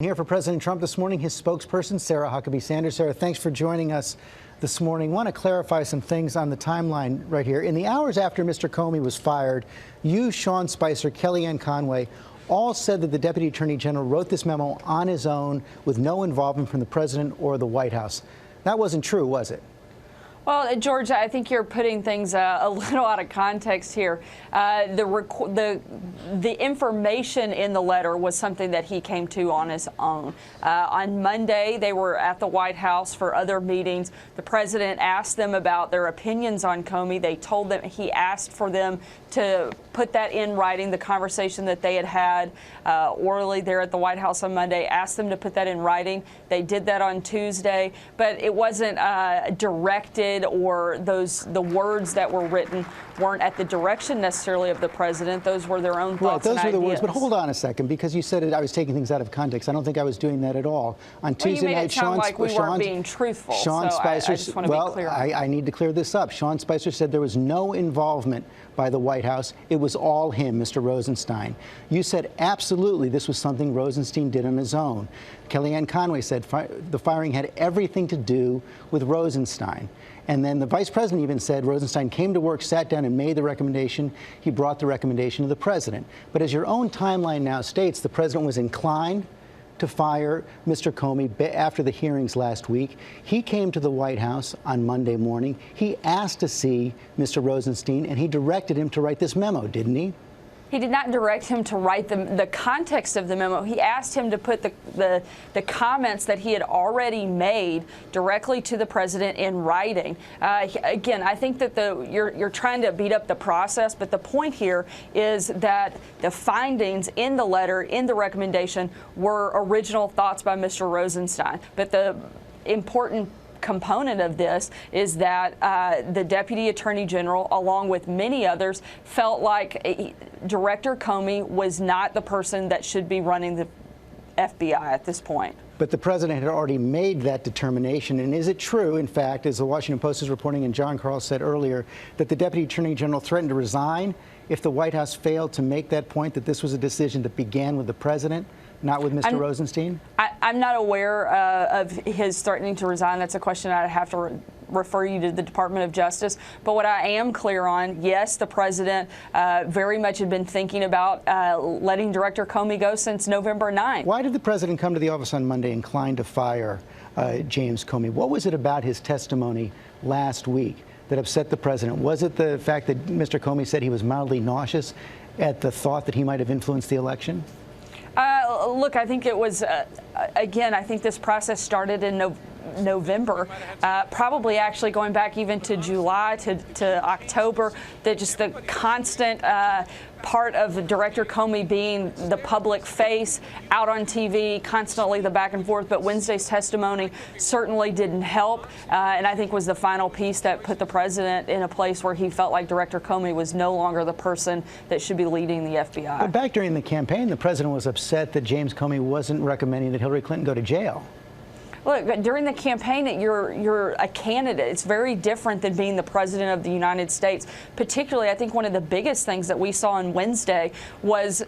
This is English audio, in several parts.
Here for President Trump this morning, his spokesperson, Sarah Huckabee Sanders. Sarah, thanks for joining us this morning. I want to clarify some things on the timeline right here. In the hours after Mr. Comey was fired, you, Sean Spicer, Kellyanne Conway, all said that the Deputy Attorney General wrote this memo on his own with no involvement from the President or the White House. That wasn't true, was it? Well, George, I think you're putting things a little out of context here. The information in the letter was something that he came to on his own. On Monday, they were at the White House for other meetings. The president asked them about their opinions on Comey. They told them, he asked for them to put that in writing, the conversation that they had orally there at the White House on Monday, asked them to put that in writing. They did that on Tuesday, but it wasn't directed, or the words that were written weren't at the direction necessarily of the president. Those were their own thoughts and ideas. Right, those were the words. But hold on a second, because you said I was taking things out of context. I don't think I was doing that at all. On Tuesday night, Sean, like we weren't being truthful. Sean Spicer, I just want to be clear. I need to clear this up. Sean Spicer said there was no involvement by the White House. It was all him, Mr. Rosenstein. You said absolutely this was something Rosenstein did on his own. Kellyanne Conway said the firing had everything to do with Rosenstein. And then the vice president even said Rosenstein came to work, sat down, and made the recommendation. He brought the recommendation to the president. But as your own timeline now states, the president was inclined to fire Mr. Comey after the hearings last week. He came to the White House on Monday morning. He asked to see Mr. Rosenstein, and he directed him to write this memo, didn't he? He did not direct him to write the context of the memo. He asked him to put the comments that he had already made directly to the president in writing. Again, I think that you're trying to beat up the process, but the point here is that the findings in the letter, in the recommendation, were original thoughts by Mr. Rosenstein. But the important component of this is that the Deputy Attorney General, along with many others, felt like Director Comey was not the person that should be running the FBI at this point. But the president had already made that determination. And is it true, in fact, as the Washington Post is reporting and John Carl said earlier, that the Deputy Attorney General threatened to resign if the White House failed to make that point, that this was a decision that began with the president, not with Mr. Rosenstein? I'm not aware of his threatening to resign. That's a question I'd have to refer you to the Department of Justice. But what I am clear on, yes, the president very much had been thinking about letting Director Comey go since November 9th. Why did the president come to the office on Monday inclined to fire James Comey? What was it about his testimony last week that upset the president? Was it the fact that Mr. Comey said he was mildly nauseous at the thought that he might have influenced the election? Look, I think it was, again, I think this process started in November, probably actually going back even to July to October, just the constant part of Director Comey being the public face, out on TV, constantly the back and forth. But Wednesday's testimony certainly didn't help, and I think was the final piece that put the president in a place where he felt like Director Comey was no longer the person that should be leading the FBI. But back during the campaign, the president was upset that James Comey wasn't recommending that Hillary Clinton go to jail. Look, during the campaign, you're a candidate. It's very different than being the president of the United States. Particularly, I think one of the biggest things that we saw on Wednesday was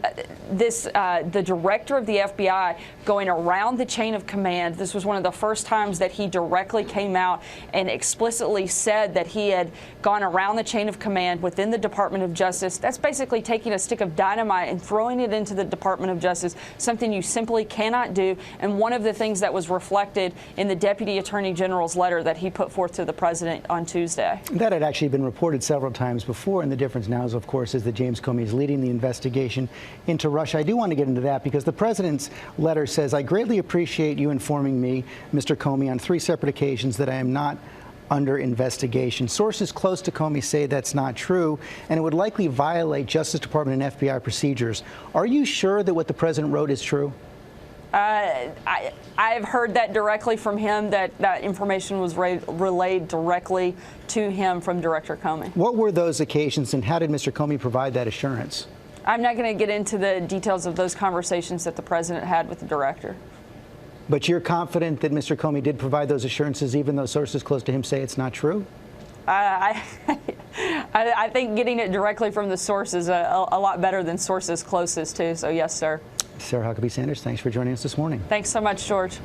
the director of the FBI going around the chain of command. This was one of the first times that he directly came out and explicitly said that he had gone around the chain of command within the Department of Justice. That's basically taking a stick of dynamite and throwing it into the Department of Justice, something you simply cannot do. And one of the things that was reflected in the Deputy Attorney General's letter that he put forth to the president on Tuesday. That had actually been reported several times before, and the difference now is, of course, is that James Comey is leading the investigation into Russia. I do want to get into that because the president's letter says, I greatly appreciate you informing me, Mr. Comey, on 3 separate occasions that I am not under investigation. Sources close to Comey say that's not true, and it would likely violate Justice Department and FBI procedures. Are you sure that what the president wrote is true? I've heard that directly from him, that information was relayed directly to him from Director Comey. What were those occasions, and how did Mr. Comey provide that assurance? I'm not going to get into the details of those conversations that the president had with the director. But you're confident that Mr. Comey did provide those assurances, even though sources close to him say it's not true? I think getting it directly from the source is a lot better than sources closest to. So, yes, sir. Sarah Huckabee Sanders, thanks for joining us this morning. Thanks so much, George.